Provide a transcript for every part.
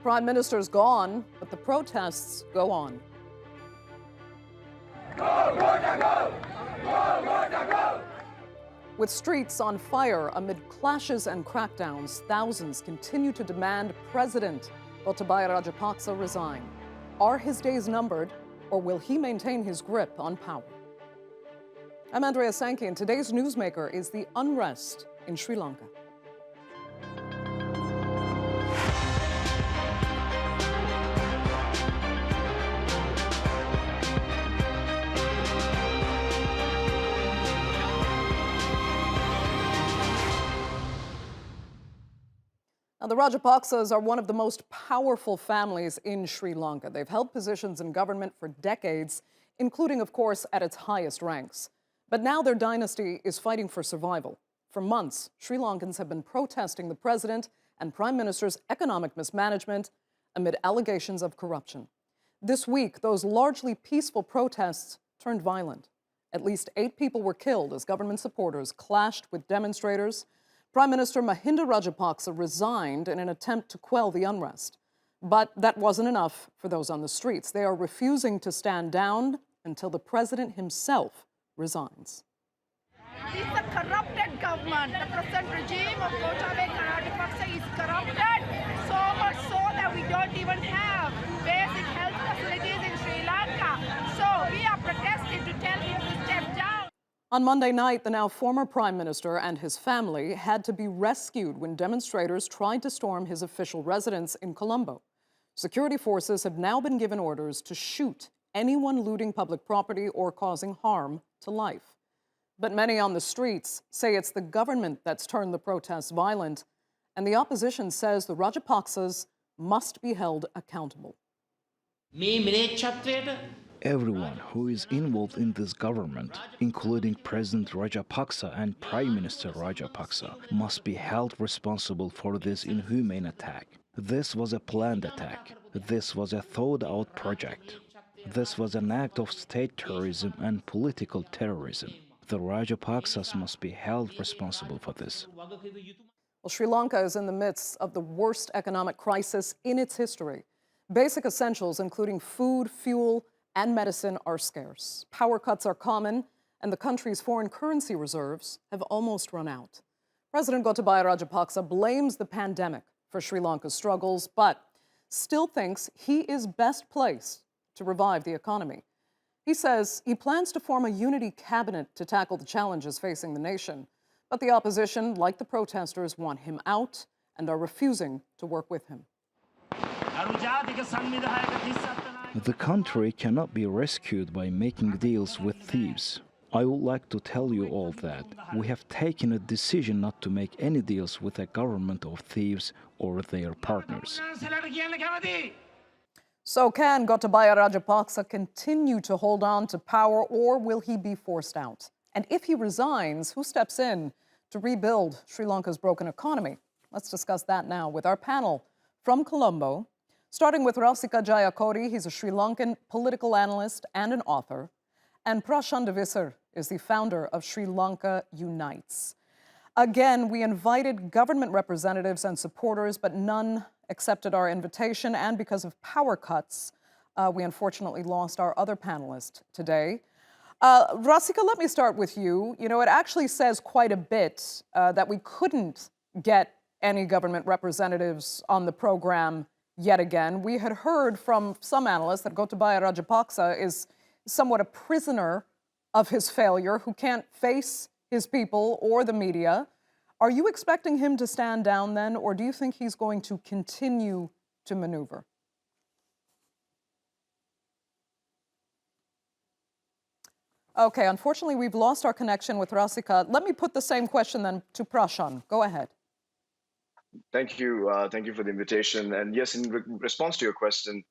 Prime Minister's gone, but the protests go on. With streets on fire amid clashes and crackdowns, thousands continue to demand President Gotabaya Rajapaksa resign. Are his days numbered, or will he maintain his grip on power? I'm Andrea Sankey, and today's newsmaker is the unrest in Sri Lanka. Now, the Rajapaksas are one of the most powerful families in Sri Lanka. They've held positions in government for decades, including, of course, at its highest ranks. But now their dynasty is fighting for survival. For months, Sri Lankans have been protesting the president and prime minister's economic mismanagement amid allegations of corruption. This week, those largely peaceful protests turned violent. At least 8 people were killed as government supporters clashed with demonstrators. Prime Minister Mahinda Rajapaksa resigned in an attempt to quell the unrest. But that wasn't enough for those on the streets. They are refusing to stand down until the president himself resigns. It's a corrupted government. The present regime of Gotabaya Rajapaksa is corrupted, so much so that we don't even have basic health facilities in Sri Lanka. So we are protesting to tell him to step down. On Monday night, the now former prime minister and his family had to be rescued when demonstrators tried to storm his official residence in Colombo. Security forces have now been given orders to shoot anyone looting public property or causing harm to life. But many on the streets say it's the government that's turned the protests violent, and the opposition says the Rajapaksas must be held accountable. Everyone who is involved in this government, including President Rajapaksa and Prime Minister Rajapaksa, must be held responsible for this inhumane attack. This was a planned attack. This was a thought-out project. This was an act of state terrorism and political terrorism. The Rajapaksas must be held responsible for this. Well, Sri Lanka is in the midst of the worst economic crisis in its history. Basic essentials, including food, fuel, and medicine, are scarce. Power cuts are common, and the country's foreign currency reserves have almost run out. President Gotabaya Rajapaksa blames the pandemic for Sri Lanka's struggles, but still thinks he is best placed to revive the economy. He says he plans to form a unity cabinet to tackle the challenges facing the nation, but the opposition, like the protesters, want him out and are refusing to work with him. The country cannot be rescued by making deals with thieves. I would like to tell you all that we have taken a decision not to make any deals with a government of thieves or their partners. So can Gotabaya Rajapaksa continue to hold on to power, or will he be forced out? And if he resigns, who steps in to rebuild Sri Lanka's broken economy? Let's discuss that now with our panel from Colombo. Starting with Rasika Jayakody, he's a Sri Lankan political analyst and an author. And Prashan De Visser is the founder of Sri Lanka Unites. Again, we invited government representatives and supporters, but none accepted our invitation. And because of power cuts, we unfortunately lost our other panelist today. Rasika, let me start with you. You know, it actually says quite a bit that we couldn't get any government representatives on the program yet again. We had heard from some analysts that Gotabaya Rajapaksa is somewhat a prisoner of his failure who can't face his people or the media. Are you expecting him to stand down then, or do you think he's going to continue to maneuver? Okay, unfortunately, we've lost our connection with Rasika. Let me put the same question then to Prashan. Go ahead. Thank you. Thank you for the invitation. And yes, in response to your question,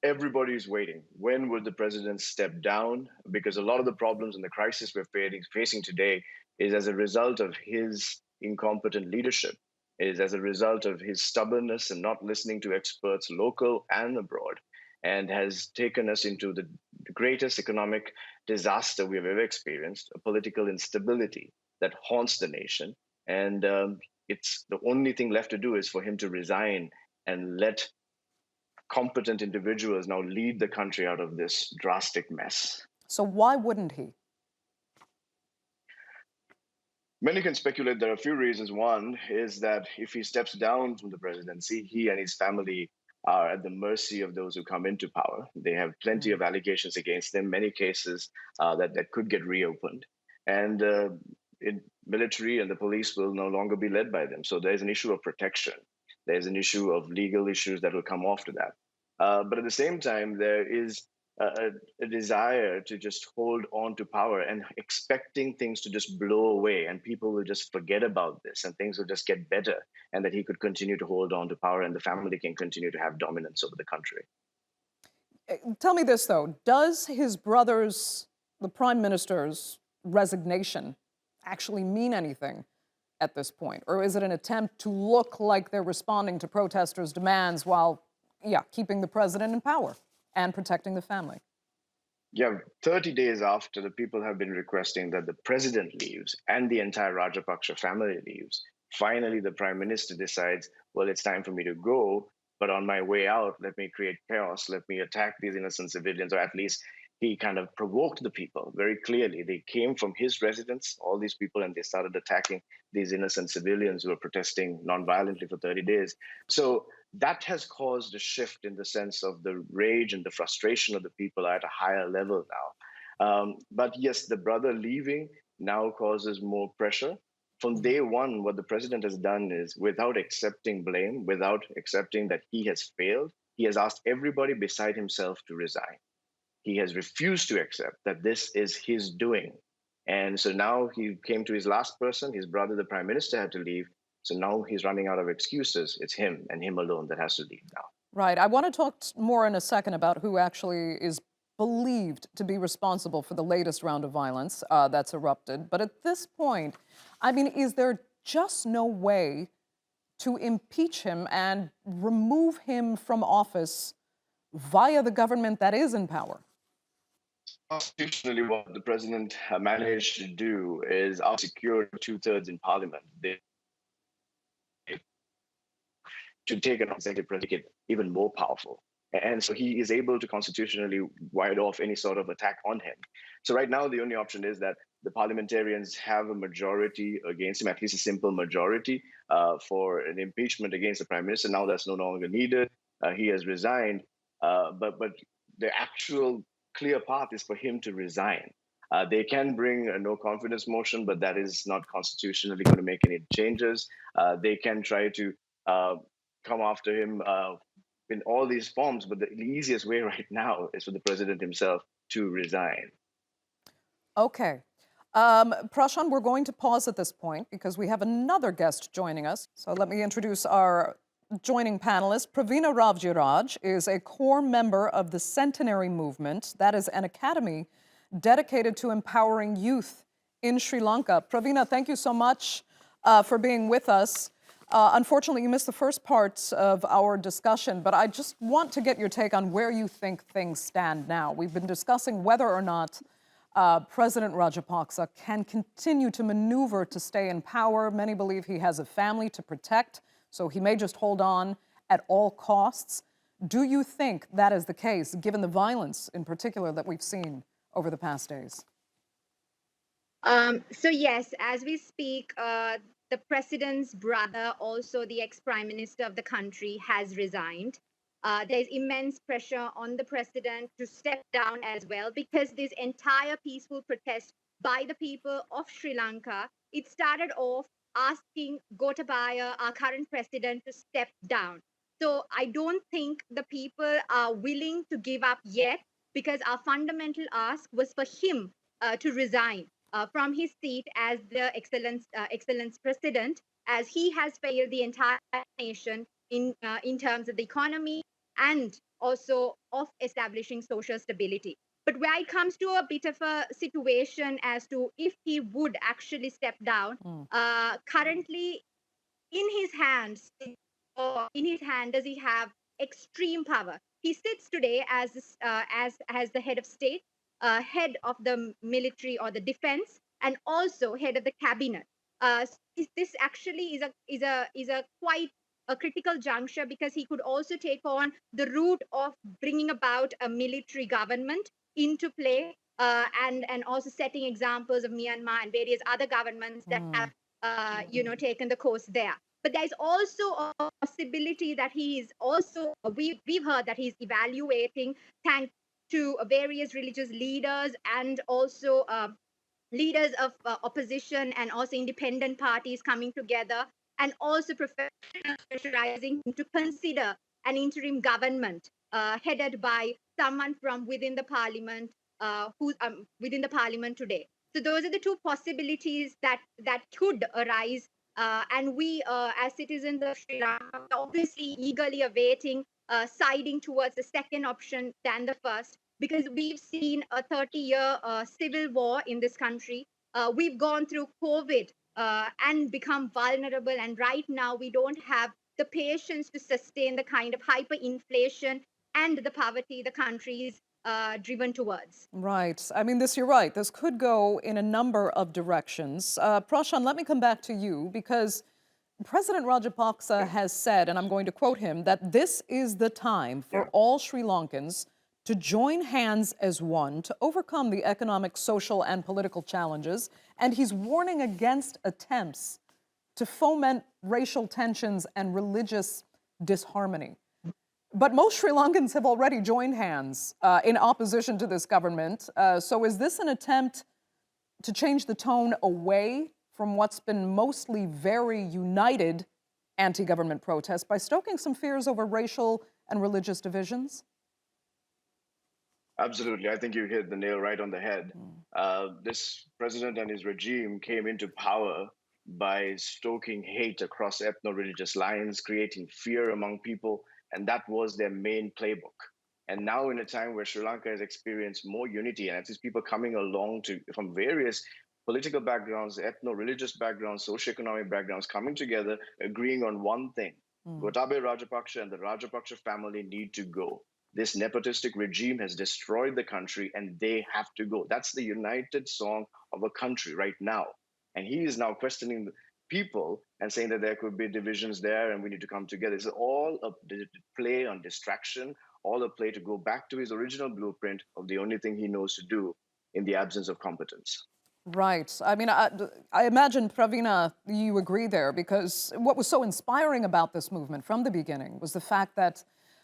everybody's waiting. When would the president step down? Because a lot of the problems and the crisis we're facing today is as a result of his incompetent leadership, is as a result of his stubbornness and not listening to experts, local and abroad, and has taken us into the greatest economic disaster we have ever experienced, a political instability that haunts the nation. And it's the only thing left to do is for him to resign and let competent individuals now lead the country out of this drastic mess. So why wouldn't he? Many can speculate there are a few reasons. One is that if he steps down from the presidency, he and his family are at the mercy of those who come into power. They have plenty of allegations against them, many cases that could get reopened. And military and the police will no longer be led by them. So there's an issue of protection. There's an issue of legal issues that will come after that. But at the same time, there is a desire to just hold on to power and expecting things to just blow away and people will just forget about this and things will just get better and that he could continue to hold on to power and the family can continue to have dominance over the country. Tell me this, though. Does his brother's, the prime minister's resignation actually mean anything at this point? Or is it an attempt to look like they're responding to protesters' demands while, keeping the president in power and protecting the family? Yeah, 30 days after the people have been requesting that the president leaves and the entire Rajapaksa family leaves, finally the prime minister decides, well, it's time for me to go. But on my way out, let me create chaos. Let me attack these innocent civilians, or at least he kind of provoked the people very clearly. They came from his residence, all these people, and they started attacking these innocent civilians who were protesting nonviolently for 30 days. So that has caused a shift in the sense of the rage and the frustration of the people are at a higher level now. But yes, the brother leaving now causes more pressure. From day one, what the president has done is, without accepting blame, without accepting that he has failed, he has asked everybody beside himself to resign. He has refused to accept that this is his doing. And so now he came to his last person, his brother, the prime minister, had to leave. So now he's running out of excuses. It's him and him alone that has to leave now. Right. I want to talk more in a second about who actually is believed to be responsible for the latest round of violence that's erupted. But at this point, I mean, is there just no way to impeach him and remove him from office via the government that is in power? Constitutionally, what the president managed to do is secure 2/3 in parliament. They to take an executive predicate even more powerful. And so he is able to constitutionally ward off any sort of attack on him. So right now, the only option is that the parliamentarians have a majority against him, at least a simple majority for an impeachment against the prime minister. Now that's no longer needed. He has resigned, but the actual clear path is for him to resign. They can bring a no confidence motion, but that is not constitutionally going to make any changes. They can try to come after him in all these forms, but the easiest way right now is for the president himself to resign. Okay. Prashan, we're going to pause at this point because we have another guest joining us. So let me introduce our joining panelist. Praviina Raviraj is a core member of the Centenary movement. That is an academy dedicated to empowering youth in Sri Lanka. Praviina, thank you so much for being with us. Unfortunately, you missed the first parts of our discussion, but I just want to get your take on where you think things stand now. We've been discussing whether or not President Rajapaksa can continue to maneuver to stay in power. Many believe he has a family to protect, so he may just hold on at all costs. Do you think that is the case, given the violence in particular that we've seen over the past days? So yes, as we speak, the president's brother, also the ex-prime minister of the country, has resigned. There's immense pressure on the president to step down as well, because this entire peaceful protest by the people of Sri Lanka, it started off asking Gotabaya, our current president, to step down. So I don't think the people are willing to give up yet, because our fundamental ask was for him to resign from his seat as the excellence president, as he has failed the entire nation in terms of the economy and also of establishing social stability. But where it comes to a bit of a situation as to if he would actually step down, currently in his hands, or in his hand, does he have extreme power? He sits today as the head of state, head of the military or the defense, and also head of the cabinet. This actually is a quite a critical juncture because he could also take on the route of bringing about a military government into play, and also setting examples of Myanmar and various other governments that have taken the course there. But there's also a possibility that he is also, we've heard that he's evaluating, thanks to various religious leaders and also leaders of opposition and also independent parties coming together, and also professionals pressurizing him to consider an interim government headed by someone from within the parliament, who's within the parliament today. So those are the two possibilities that could arise, and we, as citizens of Sri Lanka, are obviously eagerly awaiting, siding towards the second option than the first, because we've seen a 30-year civil war in this country. We've gone through COVID and become vulnerable. And right now, we don't have the patience to sustain the kind of hyperinflation and the poverty the country is driven towards. Right. I mean, you're right. This could go in a number of directions. Prashan, let me come back to you because President Rajapaksa has said, and I'm going to quote him, that this is the time for all Sri Lankans to join hands as one to overcome the economic, social, and political challenges. And he's warning against attempts to foment racial tensions and religious disharmony. But most Sri Lankans have already joined hands in opposition to this government. So is this an attempt to change the tone away from what's been mostly very united anti-government protests by stoking some fears over racial and religious divisions? Absolutely. I think you hit the nail right on the head. This president and his regime came into power by stoking hate across ethno-religious lines, creating fear among people, and that was their main playbook. And now, in a time where Sri Lanka has experienced more unity, and these people coming along from various political backgrounds, ethno-religious backgrounds, socioeconomic backgrounds, coming together, agreeing on one thing: Gotabaya Rajapaksa and the Rajapaksa family need to go. This nepotistic regime has destroyed the country and they have to go. That's the united song of a country right now. And he is now questioning the people and saying that there could be divisions there and we need to come together. It's all a play on distraction, all a play to go back to his original blueprint of the only thing he knows to do in the absence of competence. Right. I mean, I imagine, Praviina, you agree there, because what was so inspiring about this movement from the beginning was the fact that,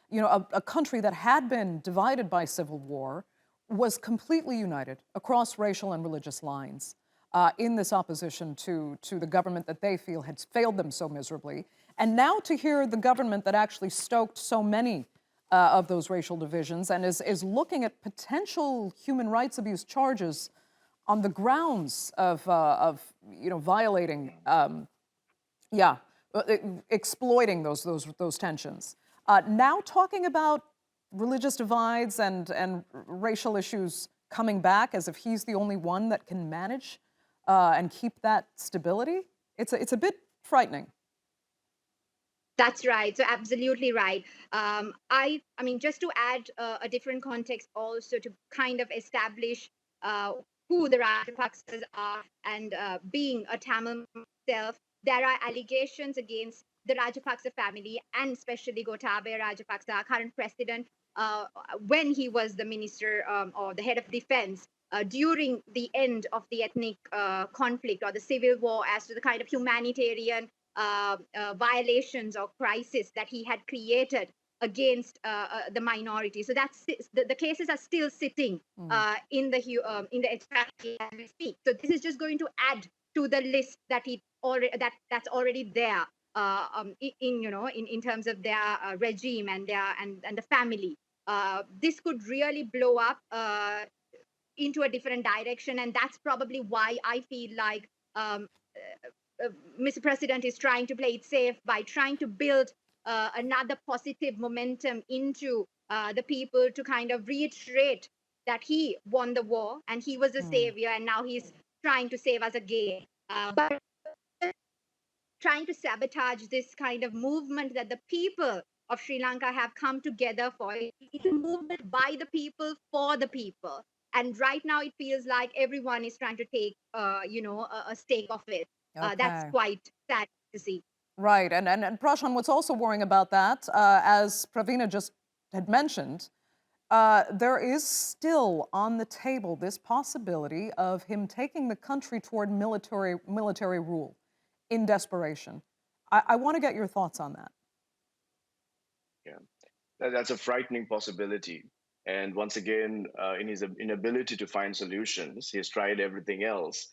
you know, a country that had been divided by civil war was completely united across racial and religious lines in this opposition to the government that they feel had failed them so miserably. And now to hear the government that actually stoked so many of those racial divisions and is looking at potential human rights abuse charges on the grounds of violating, exploiting those tensions. Now talking about religious divides and racial issues coming back as if he's the only one that can manage and keep that stability, it's a bit frightening. That's right. So absolutely right. I mean, just to add a different context also to kind of establish who the Rajapaksas are, and being a Tamil myself, there are allegations against the Rajapaksa family and especially Gotabaya Rajapaksa, our current president, when he was the minister or the head of defense during the end of the ethnic conflict or the civil war, as to the kind of humanitarian violations or crisis that he had created against the minority. So that's the cases are still sitting in the extraction as we speak. So this is just going to add to the list that that's already there in terms of their regime and the family. This could really blow up into a different direction, and that's probably why I feel like Mr. President is trying to play it safe by trying to build another positive momentum into the people to kind of reiterate that he won the war and he was a savior, and now he's trying to save us again. But trying to sabotage this kind of movement that the people of Sri Lanka have come together for. It's a movement by the people for the people. And right now it feels like everyone is trying to take, a stake of it. That's Okay. quite sad to see. Right. And Prashan, what's also worrying about that, as Praviina just had mentioned, there is still on the table this possibility of him taking the country toward military rule in desperation. I want to get your thoughts on that. Yeah, that's a frightening possibility. And once again, in his inability to find solutions, he's tried everything else.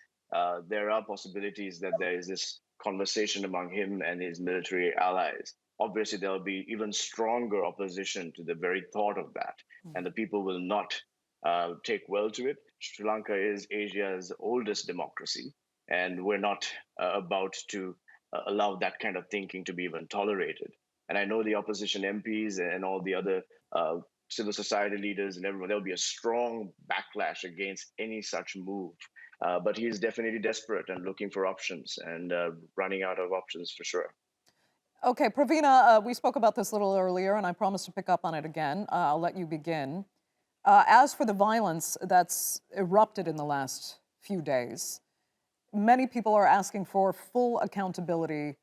There are possibilities that there is this conversation among him and his military allies. Obviously, there'll be even stronger opposition to the very thought of that, and the people will not take well to it. Sri Lanka is Asia's oldest democracy, and we're not about to allow that kind of thinking to be even tolerated. And I know the opposition MPs and all the other civil society leaders and everyone, there'll be a strong backlash against any such move. But he is definitely desperate and looking for options and running out of options for sure. Okay, Praviina, we spoke about this a little earlier, and I promised to pick up on it again. I'll let you begin. As for the violence that's erupted in the last few days, many people are asking for full accountability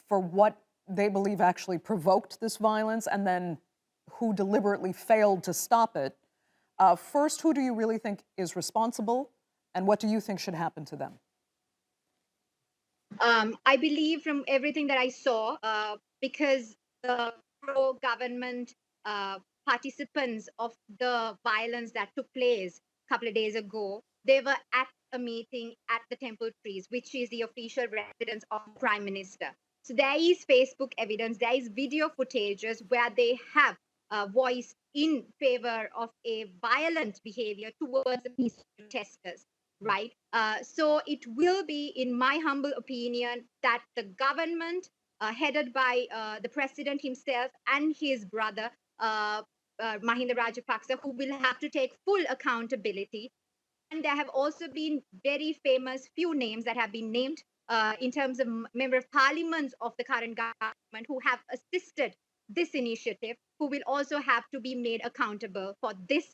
for what they believe actually provoked this violence and then who deliberately failed to stop it. First, who do you really think is responsible, and what do you think should happen to them? I believe from everything that I saw, because the pro-government participants of the violence that took place a couple of days ago, they were at a meeting at the Temple Trees, which is the official residence of the Prime Minister. So there is Facebook evidence, there is video footages where they have voiced in favor of a violent behavior towards the peaceful protesters, right? So it will be, in my humble opinion, that the government, headed by the president himself and his brother, Mahinda Rajapaksa, who will have to take full accountability. And there have also been very famous few names that have been named in terms of member of parliaments of the current government who have assisted this initiative, who will also have to be made accountable for this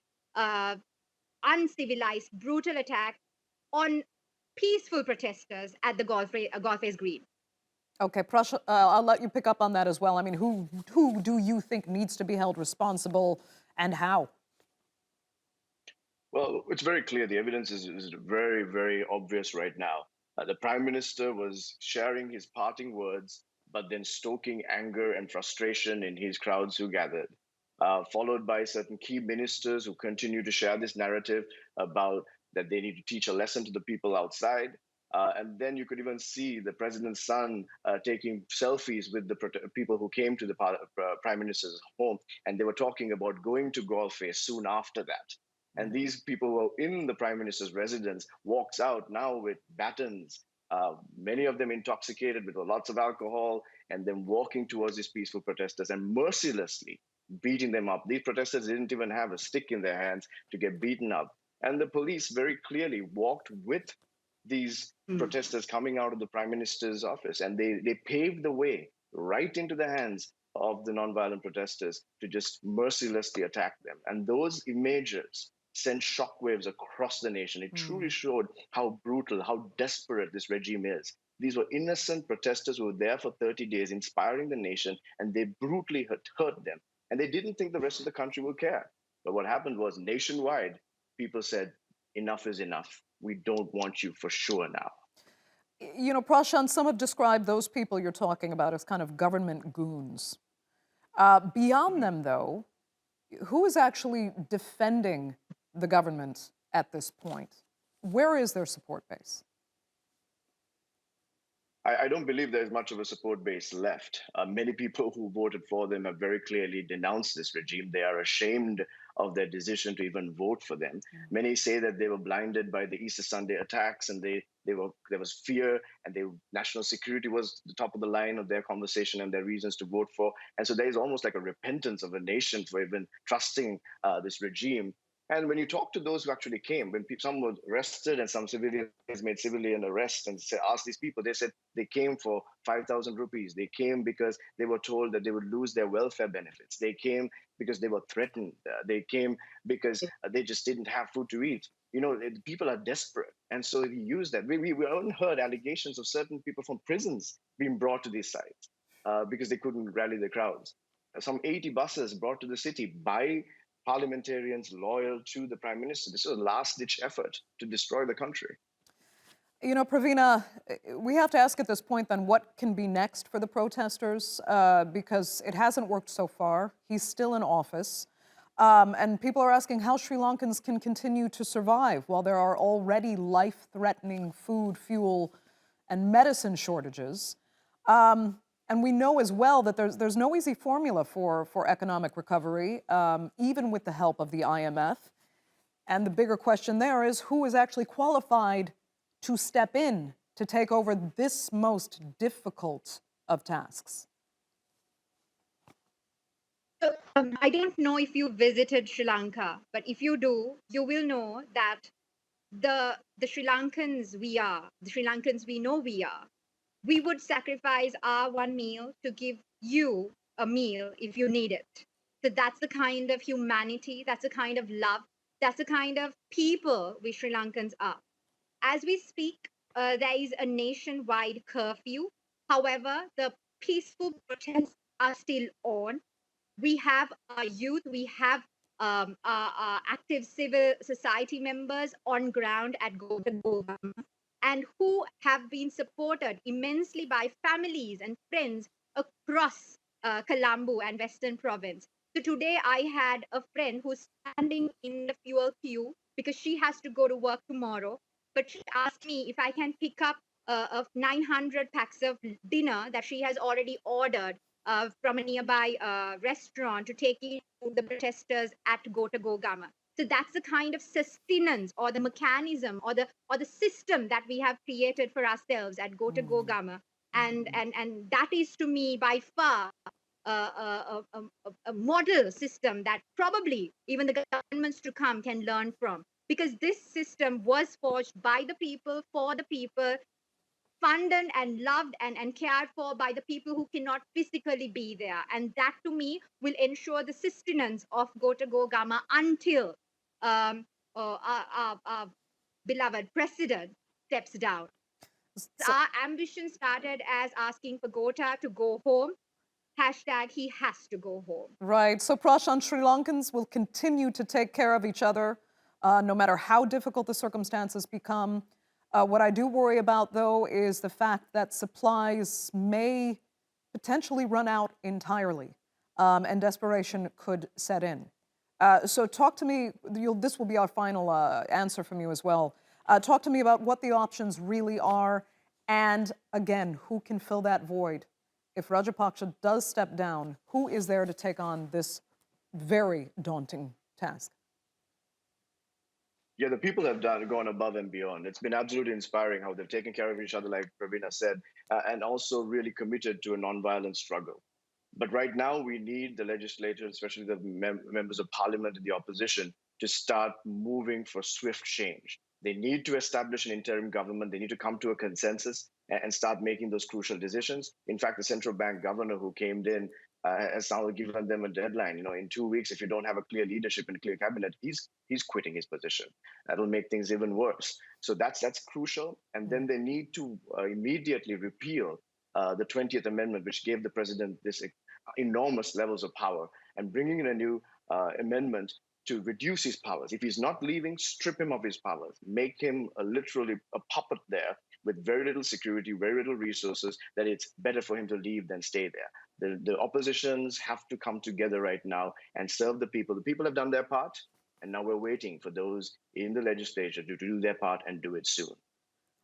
uncivilized, brutal attack on peaceful protesters at the Golf Green. Okay, Prashan, I'll let you pick up on that as well. I mean, who do you think needs to be held responsible and how? Well, it's very clear. The evidence is very, very obvious right now. The prime minister was sharing his parting words, but then stoking anger and frustration in his crowds who gathered, followed by certain key ministers who continue to share this narrative about that they need to teach a lesson to the people outside. And then you could even see the president's son taking selfies with the people who came to the prime minister's home, and they were talking about going to golf soon after that. And these people who were in the prime minister's residence walks out now with batons, many of them intoxicated with lots of alcohol, and then walking towards these peaceful protesters and mercilessly beating them up. These protesters didn't even have a stick in their hands to get beaten up. And the police very clearly walked with these protesters coming out of the prime minister's office, and they paved the way right into the hands of the nonviolent protesters to just mercilessly attack them. And those images sent shockwaves across the nation. It truly showed how brutal, how desperate this regime is. These were innocent protesters who were there for 30 days, inspiring the nation, and they brutally hurt them. And they didn't think the rest of the country would care. But what happened was nationwide, people said, enough is enough. We don't want you for sure now. You know, Prashan, some have described those people you're talking about as kind of government goons. Beyond them, though, who is actually defending the government at this point? Where is their support base? I don't believe there's much of a support base left. Many people who voted for them have very clearly denounced this regime. They are ashamed of their decision to even vote for them. Many say that they were blinded by the Easter Sunday attacks, and there was fear, and national security was the top of the line of their conversation and their reasons to vote for. And so there is almost like a repentance of a nation for even trusting this regime. And when you talk to those who actually came, when some were arrested and some civilians made civilian arrests and asked these people, they said they came for 5,000 rupees. They came because they were told that they would lose their welfare benefits. They came because they were threatened. They came because they just didn't have food to eat. People are desperate. And so he used that. We only heard allegations of certain people from prisons being brought to these sites because they couldn't rally the crowds. Some 80 buses brought to the city by parliamentarians loyal to the prime minister. This was a last-ditch effort to destroy the country. Praviina, we have to ask at this point then what can be next for the protesters because it hasn't worked so far. He's still in office. And people are asking how Sri Lankans can continue to survive while there are already life-threatening food, fuel, and medicine shortages. And we know as well that there's no easy formula for economic recovery, even with the help of the IMF. And the bigger question there is who is actually qualified to step in to take over this most difficult of tasks? I don't know if you visited Sri Lanka, but if you do, you will know that the Sri Lankans we know we are. We would sacrifice our one meal to give you a meal if you need it. So that's the kind of humanity, that's the kind of love, that's the kind of people we Sri Lankans are. As we speak, there is a nationwide curfew. However, the peaceful protests are still on. We have our youth, we have our active civil society members on ground at Gotabaya, and who have been supported immensely by families and friends across Colombo and Western Province. So today I had a friend who's standing in the fuel queue because she has to go to work tomorrow. But she asked me if I can pick up of 900 packs of dinner that she has already ordered from a nearby restaurant to take it to the protesters at Gotabaya. So that's the kind of sustenance or the mechanism or the system that we have created for ourselves at Gotabaya. And that is to me by far a model system that probably even the governments to come can learn from. Because this system was forged by the people, for the people, funded and loved and cared for by the people who cannot physically be there. And that to me will ensure the sustenance of Gotabaya until our beloved president steps down. Our ambition started as asking for Gota to go home. Hashtag he has to go home. Right. So, Prashan, Sri Lankans will continue to take care of each other no matter how difficult the circumstances become. What I do worry about, though, is the fact that supplies may potentially run out entirely and desperation could set in. So talk to me, this will be our final answer from you as well. Talk to me about what the options really are and, again, who can fill that void. If Rajapaksa does step down, who is there to take on this very daunting task? Yeah, the people have gone above and beyond. It's been absolutely inspiring how they've taken care of each other, like Praviina said, and also really committed to a nonviolent struggle. But right now, we need the legislators, especially the members of parliament and the opposition, to start moving for swift change. They need to establish an interim government. They need to come to a consensus and start making those crucial decisions. In fact, the central bank governor who came in has now given them a deadline. In 2 weeks, if you don't have a clear leadership and a clear cabinet, he's quitting his position. That'll make things even worse. So that's crucial. And then they need to immediately repeal the 20th Amendment, which gave the president this enormous levels of power, and bringing in a new amendment to reduce his powers. If he's not leaving, strip him of his powers, make him literally a puppet there with very little security, very little resources, that it's better for him to leave than stay there. The oppositions have to come together right now and serve the people. The people have done their part, and now we're waiting for those in the legislature to do their part and do it soon.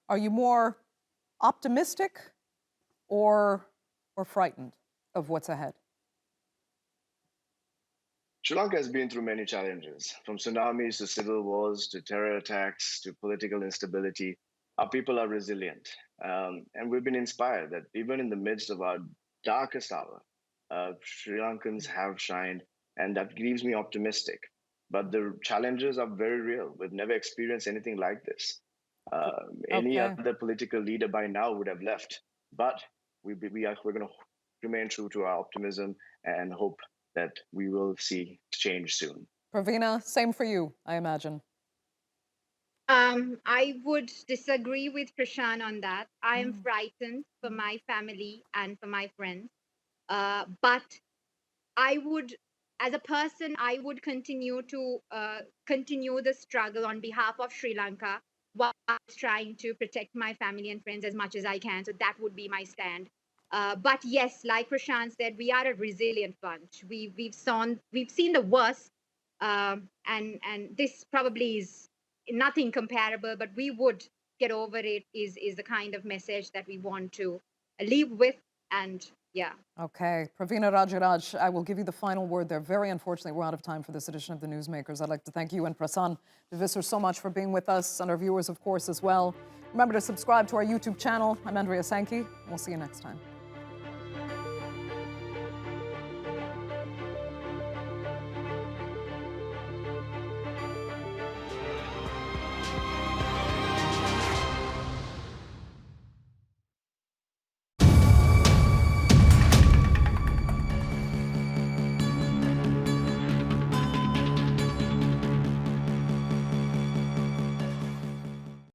Are you more optimistic or frightened of what's ahead? Sri Lanka has been through many challenges, from tsunamis to civil wars to terror attacks to political instability. Our people are resilient, and we've been inspired that even in the midst of our darkest hour, Sri Lankans have shined, and that leaves me optimistic. But the challenges are very real. We've never experienced anything like this. Any other political leader by now would have left, but we're going to remain true to our optimism and hope that we will see change soon. Praviina, same for you, I imagine. I would disagree with Prashan on that. I am frightened for my family and for my friends. But I would, as a person, I would continue to continue the struggle on behalf of Sri Lanka while trying to protect my family and friends as much as I can. So that would be my stand. But yes, like Prashant said, we are a resilient bunch. We've seen the worst, and this probably is nothing comparable. But we would get over it. Is the kind of message that we want to leave with, and yeah. Okay, Praviina Raviraj, I will give you the final word there. Very unfortunately, we're out of time for this edition of the Newsmakers. I'd like to thank you and Prashan De Visser so much for being with us, and our viewers, of course, as well. Remember to subscribe to our YouTube channel. I'm Andrea Sankey. We'll see you next time.